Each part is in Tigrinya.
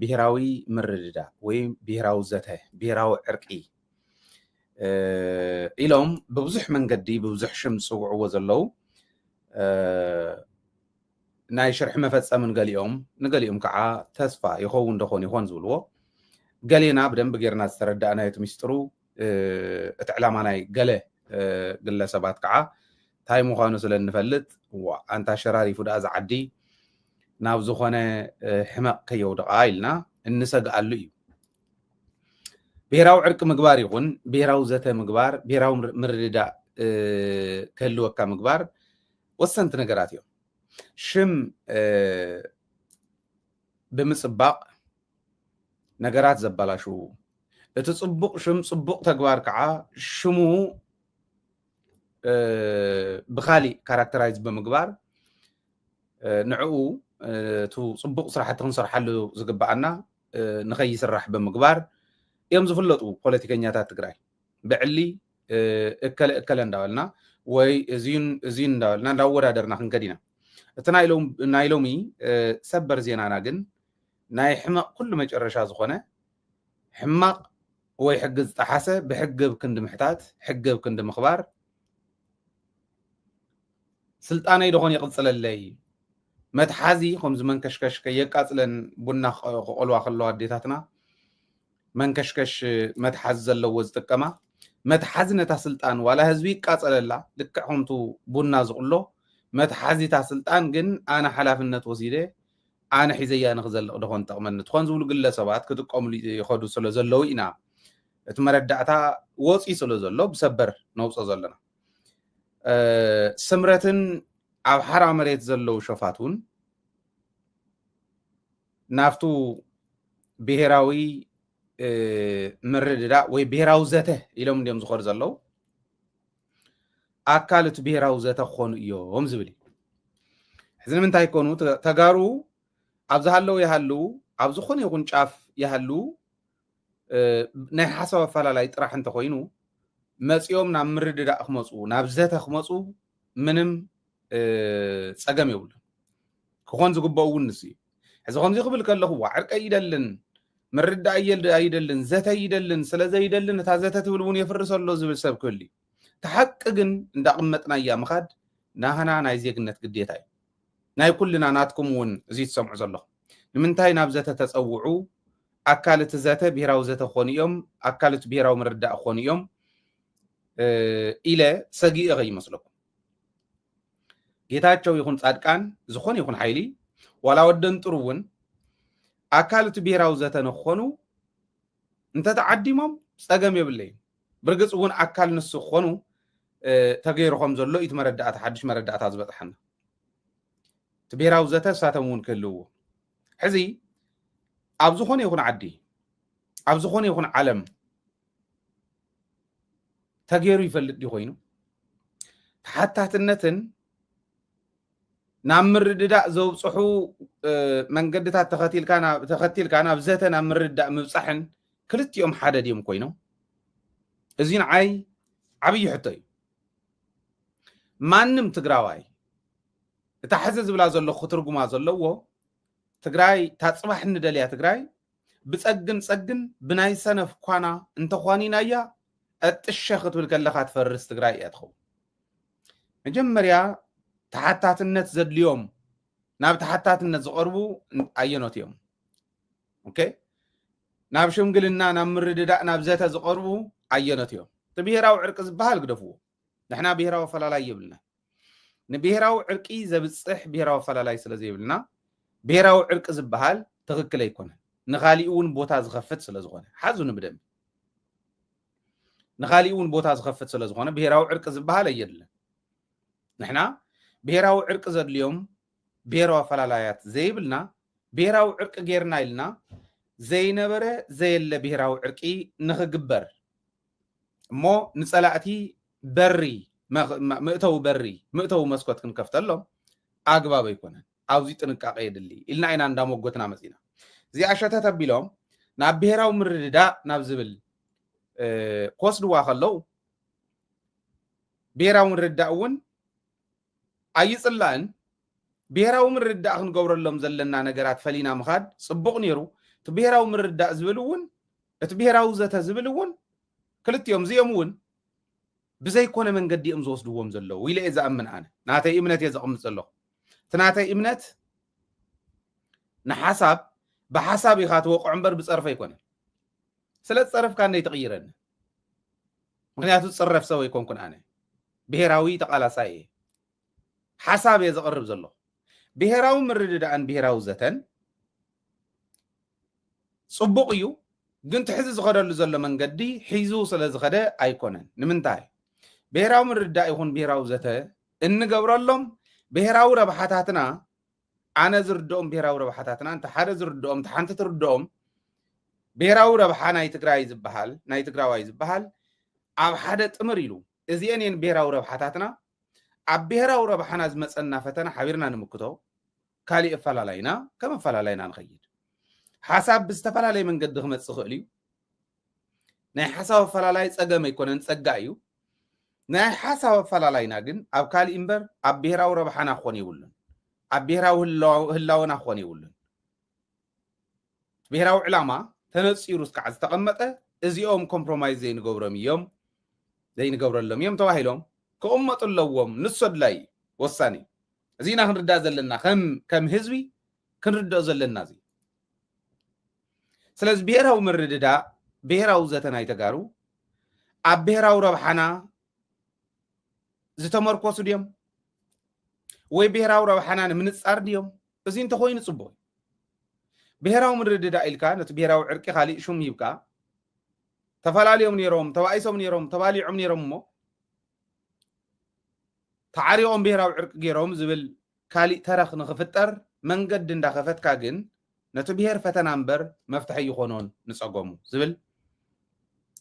ብሔራዊ ምርድዳእ ወይ ብሔራዊ ዘተ ብሔራዊ ዕርቂ ኢሎም ብብዙሕ መንገዲ ብብዙሕ ሽም ዝፅውዕዎ ዘለው ናይ ሽርሒ መፈፀምን ንገሊኦም ከዓ ተስፋ ይኸውን ደኾን ይኾን ዝብልዎ ገሌና ብደንብ ጌርና ዝተረዳእናዮ ሚስጥሩ እቲ ዕላማ ናይ ገለ ግለሰባት ከዓ እንታይ ምዃኑ ስለ እንፈልጥ ኣንታ ሸራሪፉ ዳ ዝዓዲ ናብ ዝኾነ ሕመቕ ከየውድቃ ኢልና እንሰግኣሉ እዩ ብሔራዊ ዕርቂ ምግባር ይኹን ብሔራዊ ዘተ ምግባር ብሔራዊ ምርድዳእ ክህልወካ ምግባር ወሰንቲ ነገራት እዮም ሽም ብምፅባቕ ነገራት ዘበላሹ እቲ ፅቡቕ ሽም ፅቡቕ ተግባር ከዓ ሽሙ ብኻሊእ ካራክተራይዝ ብምግባር ንዕኡ እቲ ፅቡቕ ስራሕቲ ክንሰርሓሉ ዝግባአና ንኸይስራሕ ብምግባር እዮም ዝፍለጡ ፖለቲከኛታት ትግራይ ብዕሊ እከለ እንዳበልና ወይ እዚዩን እንዳበልና እንዳወዳደርና ክንከድ ኢና እቲ ናይ ሎሚ ሰበር ዜናና ግን ናይ ሕማቕ ኩሉ መጨረሻ ዝኾነ ሕማቕ ወይ ሕጊ ዝጠሓሰ ብሕጊ ክንዲ ምሕታት ሕጊ ክንዲ ምኽባር ስልጣነይ ደኾን ይቕፅለለይ መትሓዚ ከምዚ መንከሽከሽ ከየቃፅለን ቡና ክቆልዋ ከለዋ ኣዴታትና መንከሽከሽ መትሓዚ ዘለዎ ዝጥቀማ መትሓዚ ነታ ስልጣን ዋላ ህዝቢ ይቃፀለላ ልክዕ ከምቱ ቡና ዝቕሎ መትሓዚታ ስልጣን ግን ኣነ ሓላፍነት ወሲደ ኣነ ሒዘያ ንክዘልቕ ደኾን ጠቕመኒ ትኾን ዝብሉ ግለሰባት ክጥቀምሉ ይኸዱ ስለ ዘለው ኢና እቲ መረዳእታ ወፂ ስለ ዘሎ ብሰበር ነውፆ ዘለና ስምረትን ኣብ ሓራ መሬት ዘለው ሸፋት እውን ናብቱ ብሔራዊ ምርድዳእ ወይ ብሔራዊ ዘተ ኢሎም እንዲኦም ዝኸዱ ዘለው ኣካል እቲ ብሔራዊ ዘተ ክኾኑ እዮም ዝብል ሕዚ ንምንታይ ይኮኑ ተጋሩ ኣብዚ ሃለው ይሃልው ኣብ ዝኾነ ይኹን ጫፍ ይሃልው ናይ ሓሳብ ኣፈላላይ ጥራሕ እንተኮይኑ መፂኦም ናብ ምርድዳእ ክመፁ ናብ ዘተ ክመፁ ምንም ፀገም የብሉን ክኾን ዝግበኦ እውን ንስ እዩ ሕዚ ከምዚ ክብል ከለኹ ዕርቀ ይደልን ምርዳእ ኣይደልን ዘተ ይደልን ስለዘይደልን እታ ዘተ ትብል እውን የፍርሰሎ ዝብል ሰብ ክህሉ እዩ ተሓቂ ግን እንዳቕመጥናያ ምኻድ ናህና ናይ ዜግነት ግዴታ እዩ ናይ ኩልና ናትኩም እውን እዚ ትሰምዑ ዘለኹም ንምንታይ ናብ ዘተ ተፀውዑ ኣካል እቲ ዘተ ብሔራዊ ዘተ ክኾኑ እዮም ኣካል እቲ ብሔራዊ ምርዳእ ክኾኑ እዮም ኢለ ሰጊእ ከይመስለኩም ጌታቸው ይኹን ጻድቃን ዝኾነ ይኹን ሓይሊ ዋላ ወደንጥሩ እውን ኣካል እቲ ብሔራዊ ዘተ ንክኾኑ እንተተዓዲሞም ፀገም የብለይ ብርግፅ እውን ኣካል ንሱ ክኾኑ ተገይሮም ዘሎ እቲ መረዳእታ ሓድሽ መረዳእታ ዝበፅሐና እቲ ብሔራዊ ዘተ ሳተም እውን ክህልዎ ሕዚ ኣብ ዝኾነ ይኹን ዓዲ ኣብ ዝኾነ ይኹን ዓለም ተገይሩ ይፈልጥ ዲ ኮይኑ ተሓታትነትን ናብ ምርድዳእ ዘውፅሑ መንገድታት ተኸቲልካ ናብ ዘተ ናብ ምርድዳእ ምብፃሕን ክልቲኦም ሓደ ድዮም ኮይኖም እዚ ንዓይ ዓብይ ሕቶ እዩ ማንም ትግራዋይ እታ ሕዚ ዝብላ ዘለኹ ትርጉማ ዘለዎ ትግራይ ታፅባሕ ንደልያ ትግራይ ብፀግን ብናይ ሰነፍ ኳና እንተኳኒናያ እጥሸ ክትብል ከለካ ትፈርስ ትግራይ እያ ትኸውን መጀመርያ ተሓታትነት ዘድልዮም ናብ ተሓታትነት ዝቐርቡ ኣየኖት እዮም ኦኬ ናብ ሽምግልና ናብ ምርድዳእ ናብ ዘተ ዝቐርቡ ኣየኖት እዮም እቲ ብሔራዊ ዕርቂ ዝበሃል ግደፍዎ ንሕና ብሔራዊ ኣፈላላይ የብልና ንብሔራዊ ዕርቂ ዘብፅሕ ብሔራዊ ኣፈላላይ ስለ ዘይብልና ብሔራዊ ዕርቂ ዝበሃል ትክክል ኣይኮነን ንኻሊእ እውን ቦታ ዝኸፍት ስለ ዝኾነ ሓዙ ንብደም ንኻሊእ እውን ቦታ ዝኸፍት ስለ ዝኾነ ብሔራዊ ዕርቂ ዝበሃል ኣየድለን ንሕና ብሔራዊ ዕርቂ ዘድልዮም ብሔራዊ ኣፈላላያት ዘይብልና ብሔራዊ ዕርቂ ጌርና ኢልና ዘይነበረ ዘየለ ብሔራዊ ዕርቂ ንኽግበር እሞ ንፀላእቲ በሪ ምእተው መስኮት ክንከፍተሎም ኣግባብ ኣይኮነን ኣብዚ ጥንቃቐ የድሊ ኢልና ኢና እንዳሞጎትና መፂና እዚኣ ሸተት ኣቢሎም ናብ ብሔራዊ ምርድዳእ ናብ ዝብል ክወስድዋ ከለው ብሔራዊ ምርድዳእ እውን ኣይፅላእን ብሔራዊ ምርድዳእ ክንገብረሎም ዘለና ነገራት ፈሊና ምኻድ ፅቡቕ ነይሩ تبهراو مردا زبلون تبهراو زته زبلون كلت يوم زيمون بزي كونه من قد يمزوس دوم زلو ويلا اذا امن انا ناتي امنت يزقم زلو تناتي امنت نحسب بحسب يخات وقع عنبر بصرف يكون سلت صرف كان يتغيرن مغنياتو تصرف سوي يكون كن انا بهراوي تقالاساي حساب يزقرب زلو بهراو مرد عن بهراو زتن صبق يو قنت حز زغدل زلو من قدي حيزو سلا زغده ايكونن نمنتاي بهراو مرد يكون بهراو زته ان قبرلهم بهراو ربحاتاتنا انا زردهم بهراو ربحاتاتنا انت حدا زردهم انت حنت تردهم بهراو ربحا ناي تግራይ ዝبحال ناي تግራዋይ ዝبحال ኣብ ሓደ ጥምር ኢሉ እዚአን بهراو ربحاتاتنا ኣብ بهراو ربحنا ዝመፀና ፈተና ሓቢርና ንምክቶ ካሊ እፈላላይና ከም እፈላላይና ንኸይድ ሓሳብ ብዝተፈላለየ መንገዲ ክመጽእ ይኽእል እዩ ናይ ሓሳብ እፈላላይ ፀገም ኣይኮነን ፀጋ እዩ ናይ ሓሳብ እፈላላይና ግን ኣብ ካሊ እምበር ኣብ بهراو ربحና ክኾን ይብሉን ኣብ بهراو ህላወና ክኾን ይብሉን بهراو ዕላማ ተነፂሩ እስካዕ ዝተቐመጠ እዚኦም ኮምፕሮማይዝ ዘይንገብሮም እዮም ዘይንገብረሎም እዮም ተባሂሎም كأمة اللوم نصد لاي وصاني زينا كنردا زلنا كم حزبي كنردا زلنا زي سلاز بهراو مردا بهراو زتنا يتغارو اب بهراو ربحنا زتمركوس ديم وي بهراو ربحنا منصار ديم ازين تخوين صبو بهراو مردا الكا نت بهراو عرقي خالي شوم يبقى تفلاليوم نيروم توايسوم نيروم تباليعم نيروم مو تعاريهم بهراو عرق جيروم زبل كالي تاريخ نخفتر منقد ندا خفتكا جن نتبهر فتنامبر مفتحي يخونون نصقومو زبل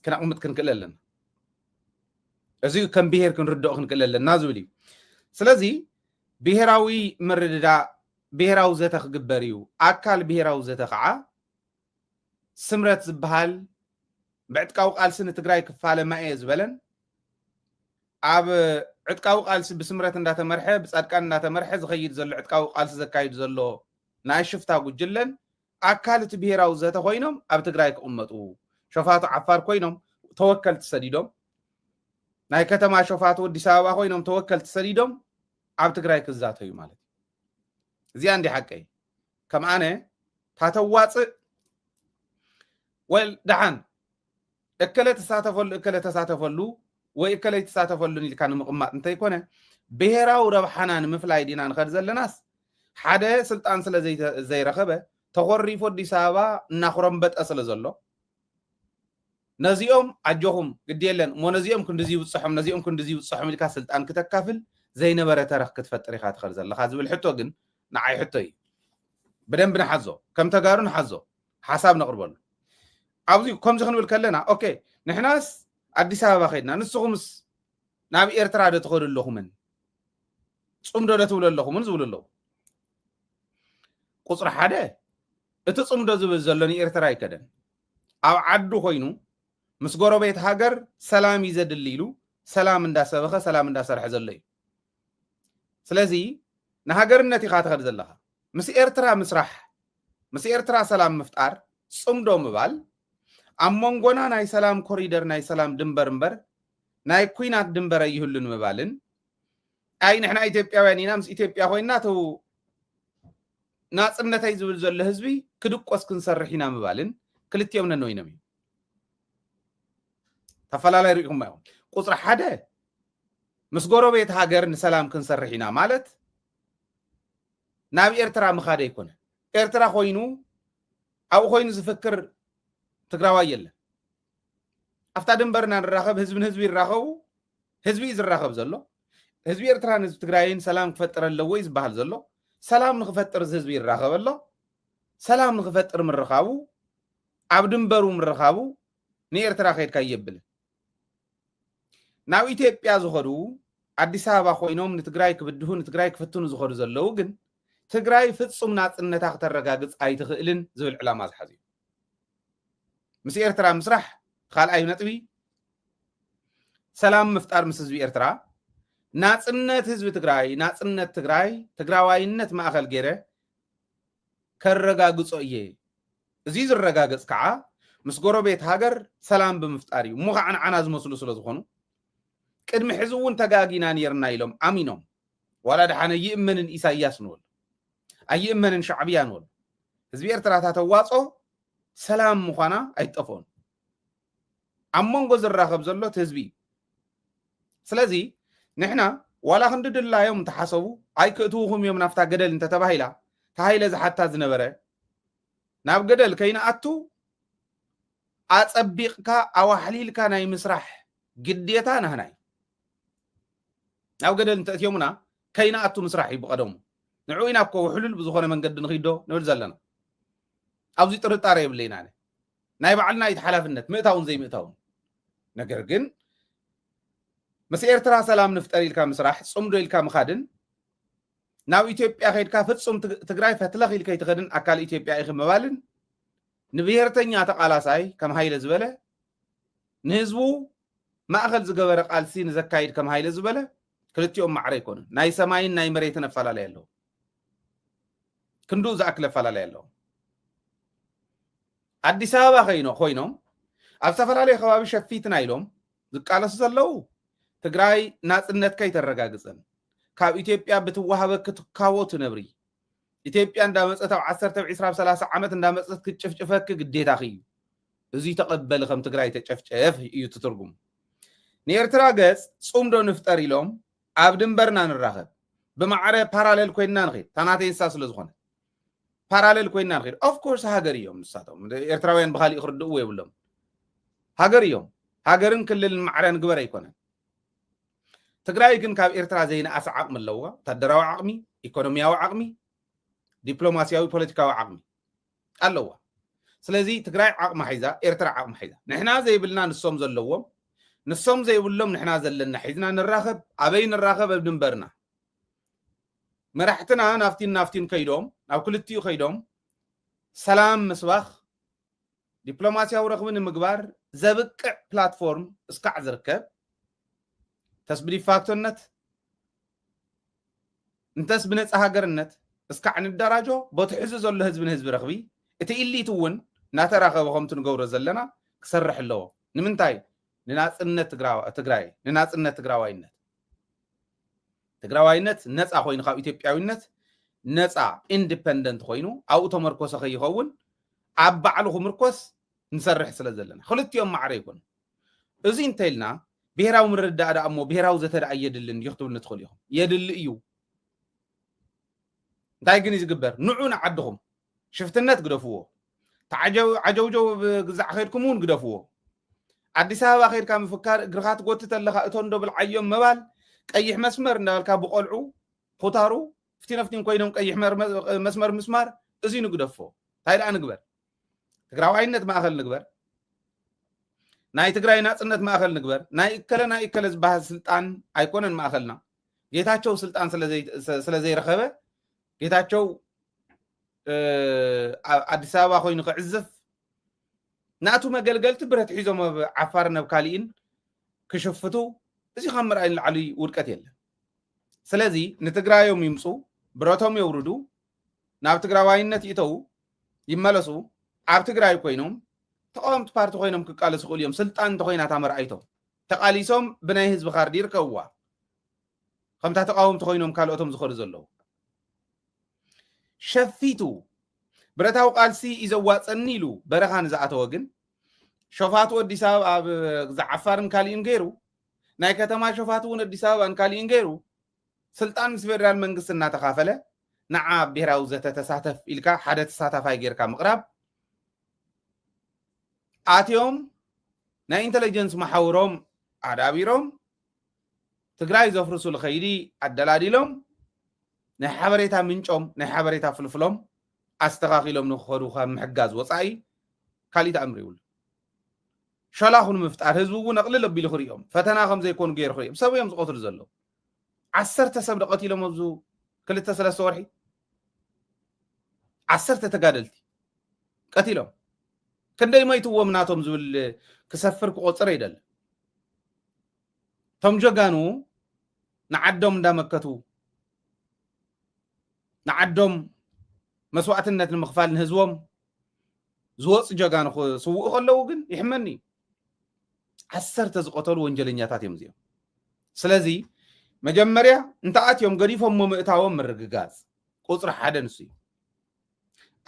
كنا قمت كنكللن ازي كم بهر كنردو كنكللن نازولي سلازي بهراوي مردا بهراو زتخ جبريو اكل بهراو زتخع سمرت زبحال بعد كاو قال سنه تግራይ ክፋለ ማየ ዝበለን ኣብ عتقاو قالس بسمرت انداته مرحه بصدقان انداته مرحه زخيد زلو عتقاو قالس زكايد زلو ناي شفتا غجلن اكالت بهراو زته خوينم اب تግራይ كقمطو شفاتو عفار كوينم توكل تسديدوم ناي كتما شفاتو اديس ابابا خوينم توكل تسديدوم اب تግራይ كزاتو ማለት زي عندي حقي كم انا تاتواص ويل دحان اكلت تساتفلو ወይ ከለይ ተሳተፈሉን ኢልካ ንምቕማጥ እንታይ ኮነ ብሄራው ረብሓና ንምፍላይ ዲና ንኸድ ዘለናስ ሓደ ስልጣን ስለ ዘይረኸበ ተኾሪፎ አዲስ አበባ እናኽረምበጠ ስለ ዘሎ ነዚኦም ኣጆኹም ግድ የለን ሞ ነዚኦም ክንድዚ ይውፅሖም ነዚኦም ክንድዚ ይውፅሖም ኢልካ ስልጣን ክትካፍል ዘይነበረ ተረኽ ክትፈጥር ኢኻ ትኸድ ዘለኻ ዝብል ሕቶ ግን ንዓይ ሕቶ እዩ በደንብ ንሓዞ ከም ተጋሩ ንሓዞ ሓሳብ ነቕርበሉ ኣብዚ ከምዚ ክንብል ከለና ኦኬ ንሕናስ አዲስ አበባ ኸይድና ንስኹምስ ናብ ኤርትራ ደ ትኸዱ ኣለኹምን ጽምዶ ደ ትብሉ ኣለኹምን ዝብሉ ኣለዉ ቁጽሪ ሓደ እቲ ጽምዶ ዝብል ዘሎ ንኤርትራ ይከደን ኣብ ዓዱ ኮይኑ ምስ ጎረቤት ሃገር ሰላም ይዘድል ኢሉ ሰላም እንዳሰበኸ ሰላም እንዳሰርሐ ዘሎ እዩ ስለዚ ንሃገርነት ኢኻ ትኸድ ዘለኻ ምስ ኤርትራ ምስራሕ ምስ ኤርትራ ሰላም ምፍጣር ጽምዶ ምባል ኣብ መንጎና ናይ ሰላም ኮሪደር ናይ ሰላም ድንበር እምበር ናይ ኩናት ድንበር ይህሉን ምባልን ኣይ ንሕና ኢትዮጵያውያን ኢና ምስ ኢትዮጵያ ኮይና ተው ናጽነተይ ዝብል ዘሎ ህዝቢ ክድቆስ ክንሰርሕ ኢና ምባልን ክልቲኦም ነንወይኖም እዩ ተፈላላይ ርኢኹም እዮም ቁጽሪ ሓደ ምስ ጎረቤት ሃገር ንሰላም ክንሰርሕ ኢና ማለት ናብ ኤርትራ ምኻደ ይኮነ ኤርትራ ኮይኑ ኣብኡ ኮይኑ ዝፍክር ትግራዋይ የለን ኣፍታ ድንበርና ንራኸብ ህዝብን ህዝቢ ይራኸቡ ህዝቢ ዝራኸብ ዘሎ ህዝቢ ኤርትራን ህዝቢ ትግራይን ሰላም ክፈጥር ኣለዎ ይዝበሃል ዘሎ ሰላም ንክፈጥር ህዝቢ ይራኸብ ኣሎ ሰላም ንክፈጥር ምርኻቡ ኣብ ድንበሩ ምርኻቡ ንኤርትራ ኸይድካ ይብል ናብ ኢትዮጵያ ዝኸዱ አዲስ አበባ ኮይኖም ንትግራይ ክብድሁ ንትግራይ ክፍትኑ ዝኸዱ ዘለዉ ግን ትግራይ ፍጹም ናጽነታ ከተረጋግጽ ኣይትኽእልን ዝብል ዕላማ ዝሓዙ ምስ ኤርትራ ምስራሕ ካልኣይ ነጥቢ ሰላም ምፍጣር ምስ ህዝቢ ኤርትራ ናጽነት ህዝቢ ትግራይ ናጽነት ትግራይ ትግራዋይነት ማእኸል ገይረ ከረጋግጾ እየ እዚ ዝረጋገጽ ከዓ ምስ ጎረቤት ሃገር ሰላም ብምፍጣር እዩ። እሞ ከዓ ንዓና ዝመስሉ ስለ ዝኾኑ ቅድሚ ሕዚ እውን ተጋጊና ነርና ኢሎም ኣሚኖም ዋላ ድሓነ ይእመንን ኢሳያስ ንበሉ ኣይእመንን ሻዕብያ ንበሉ ህዝቢ ኤርትራ ተዋጾ ሰላም ምዃና ኣይጠፍኦን ኣብ መንጎ ዝራኸብ ዘሎ ህዝቢ ስለዚ ንሕና ዋላ ክንድድላዮም እንተሓሰቡ ኣይክእትውኹም እዮም ናፍታ ገደል እንተተባሂላ ተሃይለ ዝሓታ ዝነበረ ናብ ገደል ከይነኣቱ ኣጸቢቕካ ኣዋሕሊልካ ናይ ምስራሕ ግዴታ ናህናይ ናብ ገደል እንተእትዮምና ከይነኣቱ ምስራሕ ይብቀደሙ ንዑ ኢና እኮ ውሕሉል ብዝኾነ መንገዲ ንኺዶ ንብል ዘለና ኣብዚ ጥርጣረ የብለይና ናይ ባዕልና ሓላፍነት ምእታውን ዘይምእታውን ነገር ግን ምስ ኤርትራ ሰላም ንፍጠር ኢልካ ምስራሕ ጽምዶ ኢልካ ምኻድን ናብ ኢትዮጵያ ከይድካ ፍጹም ትግራይ ፈትለኽ ኢልካ ይትኸድን ኣካል ኢትዮጵያ ኢኺ ምባልን ንብሔርተኛ ተቃላሳይ ከም ሃይለ ዝበለ ንህዝቡ ማእኸል ዝገበረ ቃልሲ ንዘካይድ ከም ሃይለ ዝበለ ክልቲኦም ማዕረ ይኮኑን ናይ ሰማይን ናይ መሬትን ኣፈላላይ ኣለዎ ክንዱ ዝኣክል ኣፈላላይ ኣለዎ ኣዲስ ኣበባ ኮይኖም ኣብ ዝተፈላለዩ ከባቢ ሸፊትና ኢሎም ዝቃለሱ ዘለው ትግራይ ናጽነት ከይተረጋግጽን ካብ ኢትዮጵያ ብትዋሃበ ክትካቦ ትነብሪ ኢትዮጵያ እንዳመጸት ኣብ 10-20-30 ዓመት እንዳመጸት ክትጭፍጭፈክ ግዴታ እዩ እዚ ተቀበል ከም ትግራይ ተጨፍጨፍ እዩ ትርጉም ንኤርትራ ገጽ ጽምዶ ንፍጠር ኢሎም ኣብ ድንበርና ንራኸብ ብማዕረ ፓራሌል ኮይንና ንኸይድ ታናተይንሳ ስለ ዝኾነ ፓራሌል ኮይንና ንኸይድ ኦፍ ኮርስ ሃገር እዮም ንሳቶም ኤርትራውያን ብኻሊእ ክርድእዎ የብሎም ሃገር እዮም ሃገርን ክልልን ማዕረ ንግበር ኣይኮነን ትግራይ ግን ካብ ኤርትራ ዘይነኣሰ ዓቕሚ ኣለዋ ወታደራዊ ዓቕሚ ኢኮኖሚያዊ ዓቕሚ ዲፕሎማሲያዊ ፖለቲካዊ ዓቕሚ ኣለዋ ስለዚ ትግራይ ዓቕሚ ሒዛ ኤርትራ ዓቕሚ ሒዛ ንሕና ዘይብልና ንሶም ዘለዎም ንሶም ዘይብሎም ንሕና ዘለና ሒዝና ንራኸብ ኣበይ ንራኸብ ኣብ ድንበርና መራሕትና ናፍቲን ከይዶም ናብ ክልቲኡ ከይዶም ሰላም ምስባኽ ዲፕሎማሲያዊ ረኽቢ ንምግባር ዘብቅዕ ፕላትፎርም እስካዕ ዝርከብ ተስብዲ ፋክቶነት እንተስ ብነፃ ሃገርነት እስካዕ ንደራጆ በትሕዚ ዘሎ ህዝቢ ንህዝቢ ረኽቢ እቲ ኢሊት እውን እናተራኸበ ከምቲ ንገብሮ ዘለና ክሰርሕ ኣለዎ ንምንታይ ንናጽነት ትግራይ ንናጽነት ትግራዋይነት ነፃ ኮይኑ ካብ ኢትዮጵያዊነት ነፃ ኢንዲፔንደንት ኮይኑ ኣብኡ ተመርኮሰ ከይኸውን ኣብ ባዕሉ ክምርኮስ ንሰርሕ ስለ ዘለና ክልቲኦም ማዕረ ይኮኑ እዚ እንተኢልና ብሔራዊ ምርዳእ ዳ እሞ ብሔራዊ ዘተዳ የድልን ይኽትብል ንትኽእል ኢኹም የድሊ እዩ እንታይ ግን ይዝግበር ንዑ ንዓድኹም ሽፍትነት ግደፍዎ ዓጀውጀው ግዛዕ ከይድኩም እውን ግደፍዎ ኣዲስ ኣበባ ከይድካ ምፍካር እግርኻ ትጎትት ኣለኻ እቶም ዶ ብልዓዮም መባል ቀይሕ መስመር እንዳበልካ ብቆልዑ ኩታሩ ፍቲነፍቲን ኮይኖም ቀይሕ መስመር ምስማር እዚ ንግደፎ እንታይ ደኣ ንግበር ትግራዋይነት ማእኸል ንግበር ናይ ትግራይ ናጽነት ማእኸል ንግበር ናይ እከለ ዝበሃል ስልጣን ኣይኮነን ማእኸልና ጌታቸው ስልጣን ስለ ዘይረኸበ ጌታቸው ኣዲስ ኣበባ ኮይኑ ክዕዝፍ ናቱ መገልገልቲ ብረት ሒዞም ኣብ ዓፋር ናብ ካሊእን ክሽፍቱ እዚ ከም ምርኣይ ንላዕሊ ውድቀት የለን ስለዚ ንትግራዮም ይምፁ ብረቶም የውርዱ ናብ ትግራዋይነት ይተው ይመለሱ ኣብ ትግራይ ኮይኖም ተቃወምቲ ፓርቲ ኮይኖም ክቃለሱ ይኽእሉ እዮም ስልጣን እንተኮይና ታመርኣይቶም ተቃሊሶም ብናይ ህዝቢ ካርዲ ይርከብዋ ከምታ ተቃወምቲ ኮይኖም ካልኦቶም ዝኸዱ ዘለዉ ሸፊቱ ብረታዊ ቃልሲ ይዘዋፀኒ ኢሉ በረኻ ንዝኣተወ ግን ሾፋቱ ኣዲስ ኣበባ ኣብ ዓፋርን ካሊእን ገይሩ ናይ ከተማ ሾፋቱ እውን ኣዲስ ኣበባን ካሊእን ገይሩ ስልጣን ምስ ፌደራል መንግስቲ እናተኻፈለ ንዓ ብሔራዊ ዘተ ተሳተፍ ኢልካ ሓደ ተሳታፋይ ጌርካ ምቕራብ ኣትዮም ናይ ኢንተለጀንስ ማሓውሮም ኣዳቢሮም ትግራይ ዘፍርሱ ልኸይዲ ኣደላዲሎም ናይ ሓበሬታ ምንጮም ናይ ሓበሬታ ፍልፍሎም ኣስተኻኺሎም ንኽኸዱ ካብ ምሕጋዝ ወፃኢ ካሊእ ተኣምር ይብሉ ሸላኹን ምፍጣር ህዝቢ እውን ኣቕልል ኣቢሉ ክሪኦም ፈተና ከም ዘይኮኑ ገይሩ ክሪኦም ሰብ እዮም ዝቆትሉ ዘለዉ 10 ሰብ ደቐቲሎም ኣብዙ 2-3 ወርሒ 10 ተጋደልቲ ቀቲሎም ክንደይ መይትዎም ናቶም ዝብል ክሰፍር ክቆፅር ይደለ ቶም ጀጋኑ ንዓዶም እንዳመከቱ ንዓዶም መስዋዕትነት ንምኽፋል ንህዝቦም ዝወፅ ጀጋን ስውእ ከለው ግን ይሕመኒ 10 ዝቆተሉ ወንጀለኛታት እዮም እዚኦም ስለዚ መጀመርያ እንተኣትዮም ገዲፎም ምእታዎም ምርግጋጽ ቁጽሪ 1 ንሱ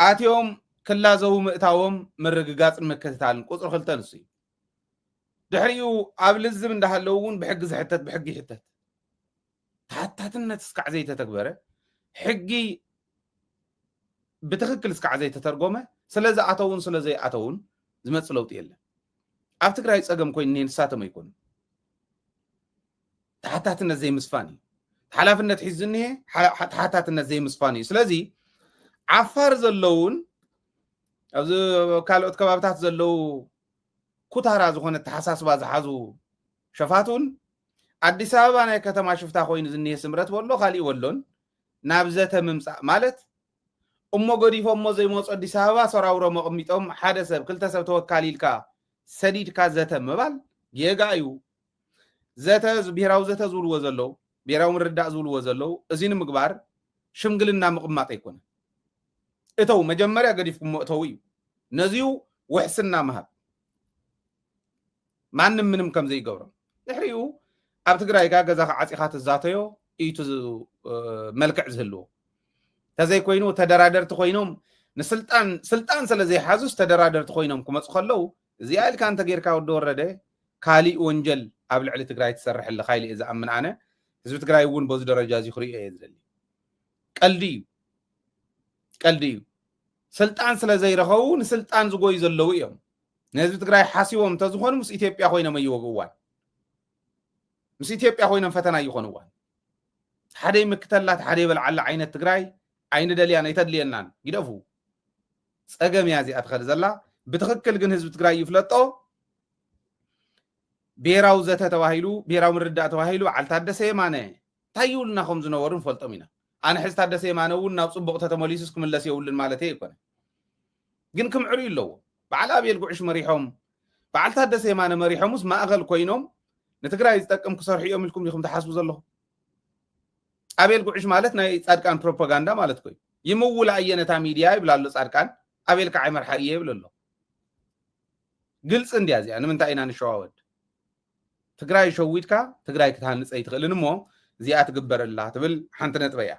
ኣትዮም ክላዘው ምእታዎም ምርግጋጽን ምክትታልን ቁጽሪ 2 ንሱ ድሕሪኡ ኣብ ልዝብ እንዳሃለው እውን ብሕጊ ዝሕተት ብሕጊ ይሕተት ታታትነት እስካዕ ዘይተተግበረ ሕጊ ብትክክል እስካዕ ዘይተተርጎመ ስለዚ ኣተውን ስለዘይ ኣተውን ዝመጽ ለውጥ የለን ኣብ ትግራይ ጸገም ኮይኑ ንሳቶም ኣይኮኑ ታታትነት ዘይምስፋን እዩ ሓላፍነት ሒዝኒ ታታትነት ዘይምስፋን እዩ ስለዚ ዓፋር ዘለውን ኣብዚ ካልኦት ከባቢታት ዘለው ኩታራ ዝኾነ ተሓሳስባ ዝሓዙ ሸፋቱን ኣዲስ ኣበባ ናይ ከተማ ሽፍታ ኮይኑ ዝኒሄ ስምረት ወሎ ካሊእ ወሎን ናብ ዘተ ምምጻእ ማለት እሞ ገዲፎም ሞ ዘይመፁ ኣዲስ ኣበባ ሰራውሮ መቕሚጦም ሓደ ሰብ ክልተ ሰብ ተወካሊልካ ሰዲድካ ዘተ ምባል ጌጋ እዩ ዘተ ብሄራዊ ዘተ ዝብልዎ ዘለው ብሄራዊ ምርዳእ ዝብልዎ ዘለው እዚ ንምግባር ሽምግልና ምቕማጥ ኣይኮነ እተው መጀመርያ ገዲፍኩም እተው እዩ ነዚዩ ውሕስና መሃብ ማንም ምንም ከም ዘይገብሮም ድሕሪኡ ኣብ ትግራይ ገዛኻ ዓፂኻ ትዛተዮ ኢቱ መልክዕ ዝህልዎ ተዘይ ኮይኑ ተደራደርቲ ኮይኖም ስልጣን ስለዘይሓዙስ ተደራደርቲ ኮይኖም ክመፁ ከለው እዚኣ ኢልካ እንተ ጌርካ ወዲ ወረደ ካሊእ ወንጀል ኣብ ልዕሊ ትግራይ ትሰርሕ ለካ ኢለ ዝኣምን ኣነ ህዝቢ ትግራይ እውን በዚ ደረጃ እዚ ክሪኦ እየ ዝደሊ ቀልዲ እዩ ስልጣን ስለዘይረኸቡ ንስልጣን ዝጎዩ ዘለው እዮም ንህዝቢ ትግራይ ሓሲቦም እንተዝኾኑ ምስ ኢትዮጵያ ኮይኖም ኣይወግእዋን ምስ ኢትዮጵያ ኮይኖም ፈተና ይኾንዋን ሓደ ምክተላት ሓደ ይበልዓላ ዓይነት ትግራይ ዓይነ ደልያን ኣይተድልየናን ይደፉ ፀገም እያ እዚኣ ትኸድ ዘላ ብትክክል ግን ህዝቢ ትግራይ ይፍለጦ ብሄራዊ ዘተ ተባሂሉ ብሄራዊ ምርዳእ ተባሂሉ በዓል ታደሰ የማነ እንታይ ይብሉና ከም ዝነበሩ ንፈልጦም ኢና ኣነ ሕዚ ታደሰ የማነ እውን ናብ ፅቡቅ ተተመሊሱስ ክምለስ የብሉን ማለት ኣይኮነ ግን ክምዕርዩ ኣለዎ በዓል ኣብየል ጉዕሽ መሪሖም በዓል ታደሰ የማነ መሪሖምስ ማእኸል ኮይኖም ንትግራይ ዝጠቅም ክሰርሑ እዮም ኢልኩም ዲኹም ተሓስቡ ዘለኹም ኣብየል ጉዕሽ ማለት ናይ ጻድቃን ፕሮፓጋንዳ ማለት ኮይኑ ይምውላ እየነታ ሚድያ ይብላ ኣሎ ጻድቃን ኣብየል ከዓ ይመርሓ እየ ይብል ኣሎ ግልጽ እንድያ እዚኣ ንምንታይ ኢና ንሸዋወድ ትግራይ ሸዊድካ ትግራይ ክትሃንፀ ይትኽእልን እሞ እዚኣ ትግበረላ ትብል ሓንቲ ነጥብ እያ